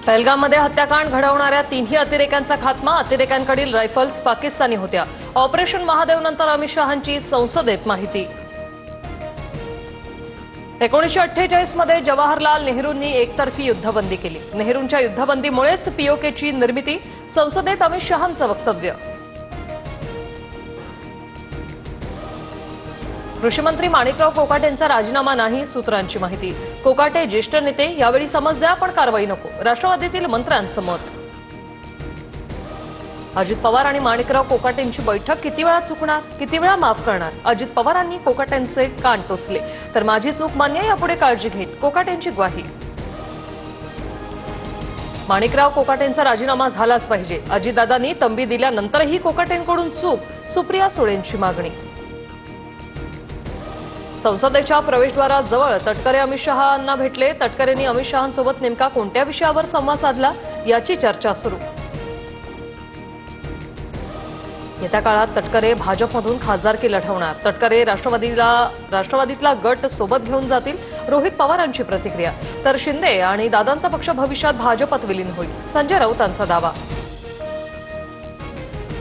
पहलगाममध्ये हत्याकांड घडवणाऱ्या तीनही अतिरेक्यांचा खात्मा. अतिरेक्यांकडील रायफल्स पाकिस्तानी होत्या. ऑपरेशन महादेव नंतर अमित शहांची संसदेत माहिती. 1948 मध्ये जवाहरलाल नेहरूंनी एकतर्फी युद्धबंदी केली. नेहरूंच्या युद्धबंदीमुळेच पीओकेची निर्मिती. संसदेत अमित शहांचं वक्तव्य. कृषीमंत्री माणिकराव कोकाटेंचा राजीनामा नाही, सूत्रांची माहिती. कोकाटे ज्येष्ठ नेते, यावेळी समज द्या पण कारवाई नको, राष्ट्रवादीतील मंत्र्यांचं मत. अजित पवार आणि माणिकराव कोकाटेंची बैठक किती वेळा चुकणार, किती वेळा माफ करणार? अजित पवारांनी कोकाटेंचे कान टोचले. तर माझी चूक मान्य, यापुढे काळजी घेईन, कोकाटेंची ग्वाही. माणिकराव कोकाटेंचा राजीनामा झालाच पाहिजे. अजितदादांनी तंबी दिल्यानंतरही कोकाटेंकडून चूक, सुप्रिया सुळेंची मागणी. संसदेच्या प्रवेशद्वाराजवळ तटकरे अमित शहांना भेटले. तटकरेंनी अमित शहांसोबत नेमका कोणत्या विषयावर संवाद साधला, याची चर्चा सुरू. येत्या काळात तटकरे भाजपमधून खासदारकी लढवणार. तटकरे राष्ट्रवादीतला गट सोबत घेऊन जातील, रोहित पवारांची प्रतिक्रिया. तर शिंदे आणि दादांचा पक्ष भविष्यात भाजपात विलीन होईल, संजय राऊतांचा दावा.